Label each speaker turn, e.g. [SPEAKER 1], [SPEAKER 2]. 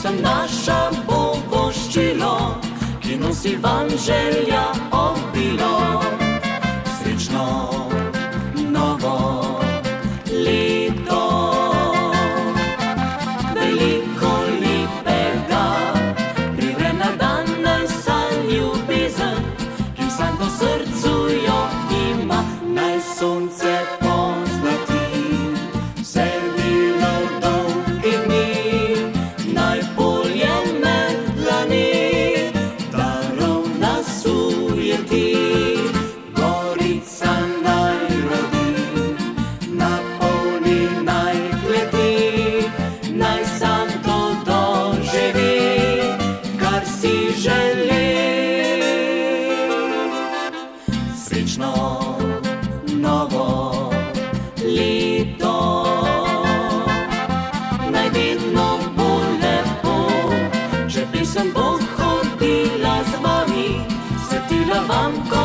[SPEAKER 1] pesem naša bo voščilo, ki nosi Evangelja obilo. Srečno novo leto, veliko lepega, privre na dan naj sanj ljubezen, ki vsak v srcu jo ima, naj sonce pozlati vse milo dolgih dni, naj polje med dlani darov nasujeti, gorica naj rodi, napolni naj kleti, naj sam to doživi, kar si želi. Srečno novo leto, naj vedno bo lepo, če pesem bo hodila z vami, svetila vam, ko